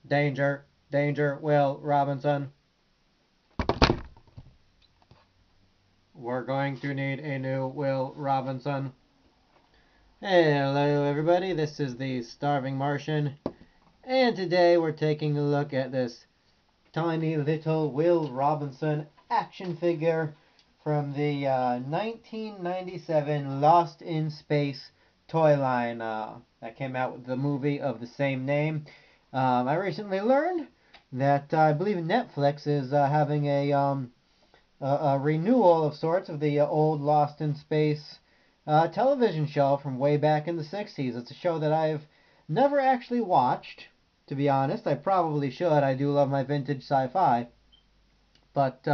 Danger, danger, Will Robinson. We're going to need a new Will Robinson. Hello everybody, this is the Starving Martian, and today we're taking a look at this tiny little Will Robinson action figure from the 1997 Lost in Space toy line that came out with the movie of the same name. I recently learned that I believe Netflix is having a renewal of sorts of the old Lost in Space television show from way back in the 60s. It's a show that I've never actually watched, to be honest. I probably should. I do love my vintage sci-fi. But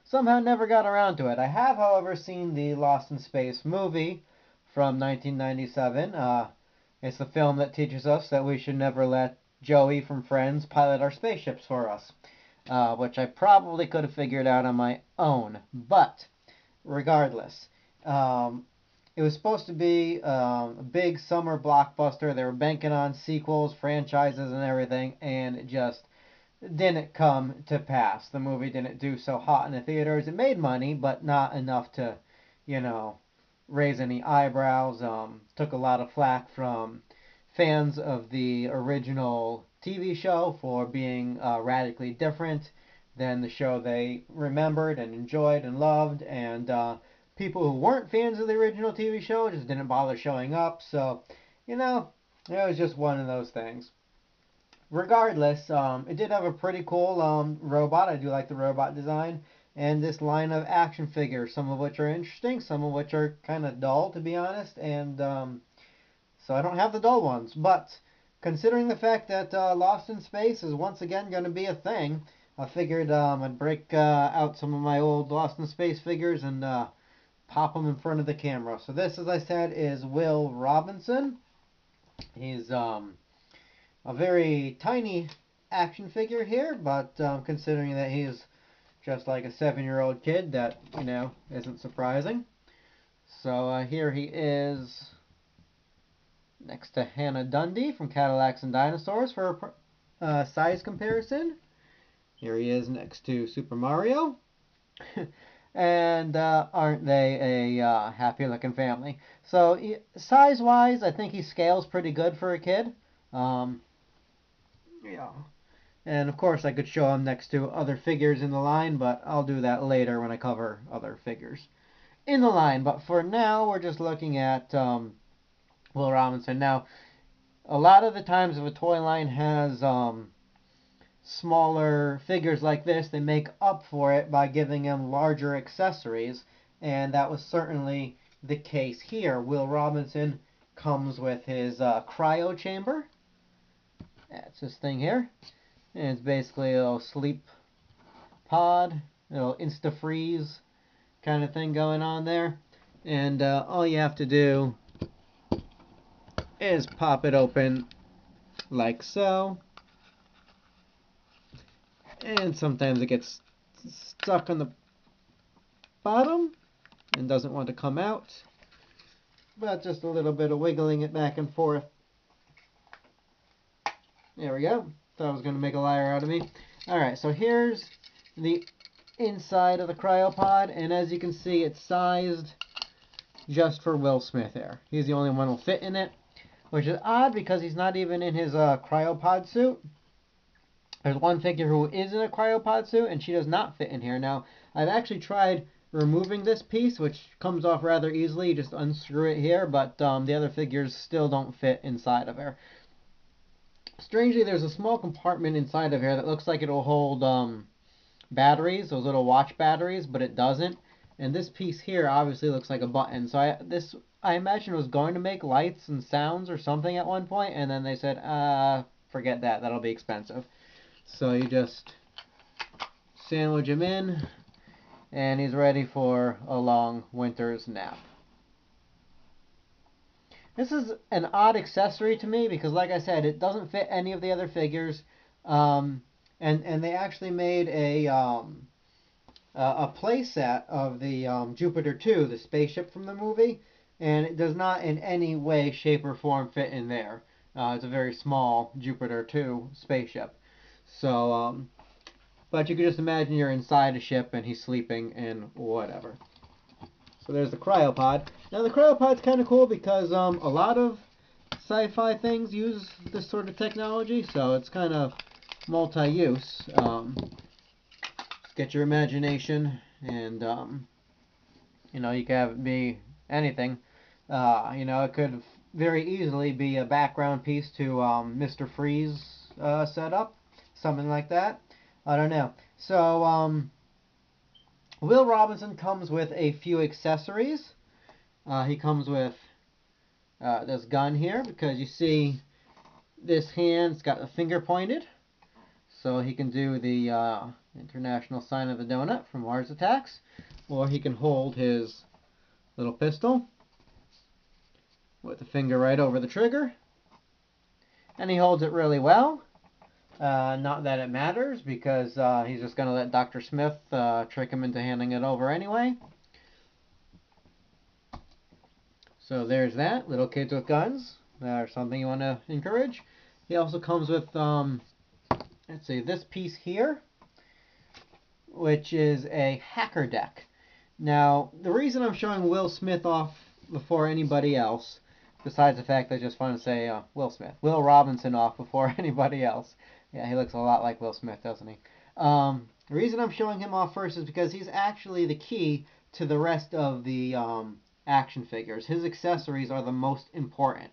somehow never got around to it. I have, however, seen the Lost in Space movie from 1997. It's the film that teaches us that we should never let Joey from Friends pilot our spaceships for us, which I probably could have figured out on my own. But regardless, it was supposed to be a big summer blockbuster. They were banking on sequels, franchises, and everything, and it just didn't come to pass. The movie didn't do so hot in the theaters. It made money, but not enough to, you know, raise any eyebrows. Took a lot of flack from fans of the original TV show for being radically different than the show they remembered and enjoyed and loved. And people who weren't fans of the original TV show just didn't bother showing up. So, you know, it was just one of those things. Regardless, it did have a pretty cool robot. I do like the robot design. And this line of action figures, some of which are interesting, some of which are kind of dull, to be honest. And so I don't have the dull ones. But considering the fact that Lost in Space is once again going to be a thing, I figured I'd break out some of my old Lost in Space figures and pop them in front of the camera. So this, as I said, is Will Robinson. He's a very tiny action figure here, but considering that he's just like a 7-year-old kid, that, isn't surprising. So here he is next to Hannah Dundee from Cadillacs and Dinosaurs for a size comparison. Here he is next to Super Mario. And aren't they a happy looking family? So size wise, I think he scales pretty good for a kid. Yeah. And of course, I could show him next to other figures in the line, but I'll do that later when I cover other figures in the line. But for now, we're just looking at Will Robinson. Now, a lot of the times if a toy line has smaller figures like this, they make up for it by giving them larger accessories, and that was certainly the case here. Will Robinson comes with his cryo chamber. That's this thing here. And it's basically a little sleep pod, a little insta-freeze kind of thing going on there. And all you have to do is pop it open like so. And sometimes it gets stuck on the bottom and doesn't want to come out. But just a little bit of wiggling it back and forth. There we go. Thought I was going to make a liar out of me. Alright, so here's the inside of the cryopod, and as you can see, it's sized just for Will Smith here. He's the only one who'll fit in it, which is odd because he's not even in his cryopod suit. There's one figure who is in a cryopod suit, and she does not fit in here. Now, I've actually tried removing this piece, which comes off rather easily. You just unscrew it here, but the other figures still don't fit inside of her. Strangely, there's a small compartment inside of here that looks like it'll hold batteries, those little watch batteries, but it doesn't. And this piece here obviously looks like a button. So I imagine it was going to make lights and sounds or something at one point, and then they said, forget that, that'll be expensive. So you just sandwich him in, and he's ready for a long winter's nap. This is an odd accessory to me because, like I said, it doesn't fit any of the other figures. And they actually made a play set of the Jupiter 2, the spaceship from the movie, and it does not in any way, shape, or form fit in there. It's a very small Jupiter 2 spaceship. So, but you can just imagine you're inside a ship and he's sleeping and whatever. So there's the cryopod. Now the cryopod's kind of cool because a lot of sci-fi things use this sort of technology, so it's kind of multi-use. Get your imagination, and you know, you can have it be anything. You know, it could very easily be a background piece to Mr. Freeze setup, something like that. I don't know. So Will Robinson comes with a few accessories. He comes with this gun here, because you see this hand's got a finger pointed, so he can do the international sign of the donut from Mars Attacks, or he can hold his little pistol with the finger right over the trigger, and he holds it really well. Not that it matters, because he's just going to let Dr. Smith trick him into handing it over anyway. So there's that. Little kids with guns are something you want to encourage. He also comes with, let's see, this piece here, which is a hacker deck. Now, the reason I'm showing Will Smith off before anybody else, besides the fact that it's just fun to say Will Robinson off before anybody else. Yeah, he looks a lot like Will Smith, doesn't he? The reason I'm showing him off first is because he's actually the key to the rest of the action figures. His accessories are the most important.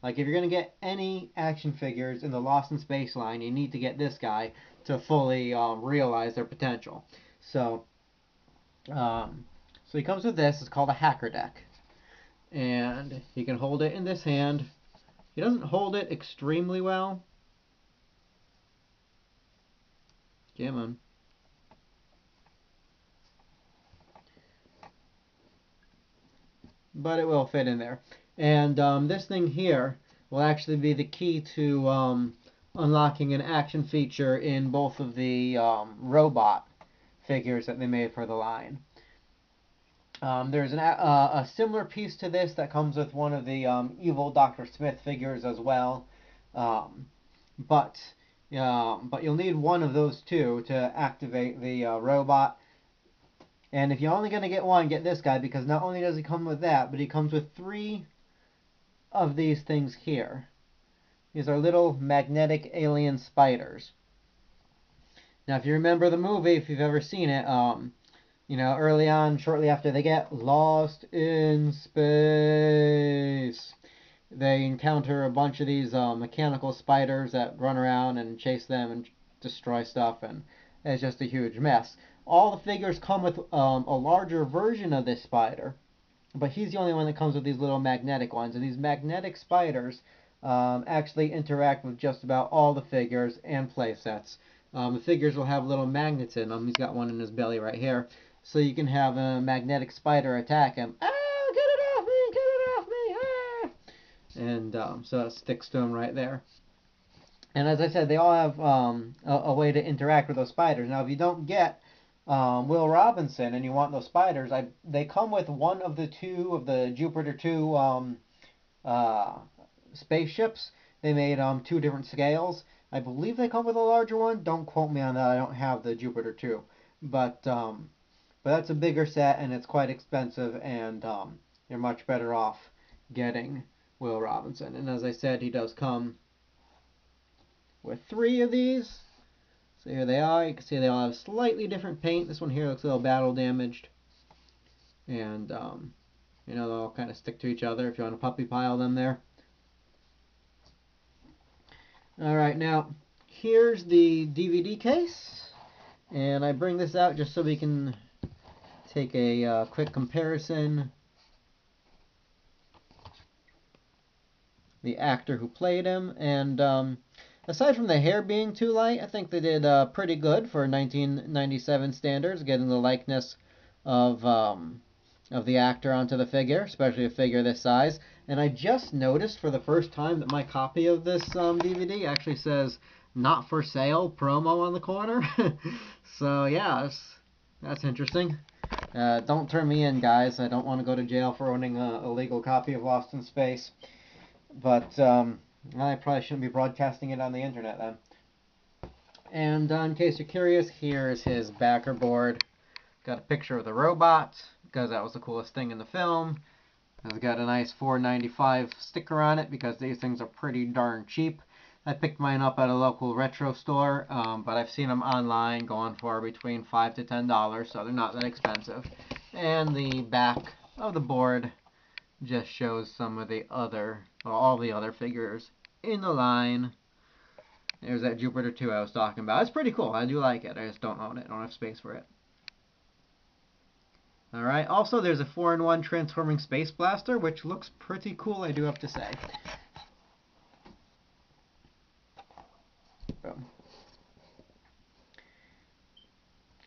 Like, if you're going to get any action figures in the Lost in Space line, you need to get this guy to fully realize their potential. So he comes with this. It's called a hacker deck. And he can hold it in this hand. He doesn't hold it extremely well. Come on. But it will fit in there. And this thing here will actually be the key to unlocking an action feature in both of the robot figures that they made for the line. There's a similar piece to this that comes with one of the evil Dr. Smith figures as well. But you'll need one of those two to activate the robot. And if you're only going to get one, get this guy, because not only does he come with that, but he comes with 3 of these things here. These are little magnetic alien spiders. Now, if you remember the movie, if you've ever seen it, you know, early on, shortly after they get lost in space, they encounter a bunch of these mechanical spiders that run around and chase them and destroy stuff, and it's just a huge mess. All the figures come with a larger version of this spider, but he's the only one that comes with these little magnetic ones. And these magnetic spiders actually interact with just about all the figures and play sets. The figures will have little magnets in them. He's got one in his belly right here. So you can have a magnetic spider attack him. Oh, get it off me! Get it off me! Ah! And so it sticks to him right there. And as I said, they all have a way to interact with those spiders. Now, if you don't get Will Robinson and you want those spiders, they come with one of the 2 of the Jupiter 2 spaceships. They made 2 different scales. I believe they come with a larger one. Don't quote me on that. I don't have the Jupiter 2. But that's a bigger set, and it's quite expensive, and you're much better off getting Will Robinson. And as I said, he does come with 3 of these. So here they are. You can see they all have slightly different paint. This one here looks a little battle damaged. And, you know, they'll all kind of stick to each other if you want to puppy pile them there. Alright, now, here's the DVD case. And I bring this out just so we can take a quick comparison. The actor who played him. And, aside from the hair being too light, I think they did pretty good for 1997 standards, getting the likeness of the actor onto the figure, especially a figure this size. And I just noticed for the first time that my copy of this DVD actually says "Not for Sale" promo on the corner. So yeah, that's interesting. Don't turn me in, guys. I don't want to go to jail for owning a illegal copy of Lost in Space. But I probably shouldn't be broadcasting it on the internet then. And in case you're curious, here's his backer board. Got a picture of the robot, because that was the coolest thing in the film. It's got a nice $4.95 sticker on it, because these things are pretty darn cheap. I picked mine up at a local retro store, but I've seen them online going for between $5 to $10, so they're not that expensive. And the back of the board just shows some of the other, or all the other figures in the line. There's that Jupiter 2 I was talking about. It's pretty cool. I do like it. I just don't own it. I don't have space for it. Alright, also there's a 4-in-1 transforming space blaster, which looks pretty cool, I do have to say. Boom.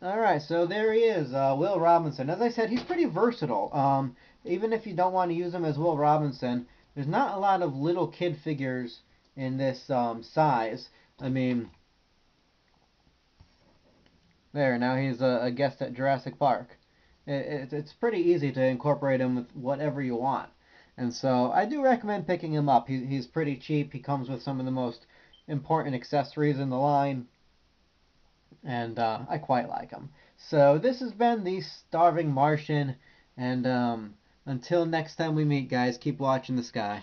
Alright, so there he is, Will Robinson. As I said, he's pretty versatile. Even if you don't want to use him as Will Robinson, there's not a lot of little kid figures in this size. I mean, there, now he's a guest at Jurassic Park. It's pretty easy to incorporate him with whatever you want. And so I do recommend picking him up. He's pretty cheap. He comes with some of the most important accessories in the line. And I quite like him. So this has been the Starving Martian. And until next time we meet, guys, keep watching the sky.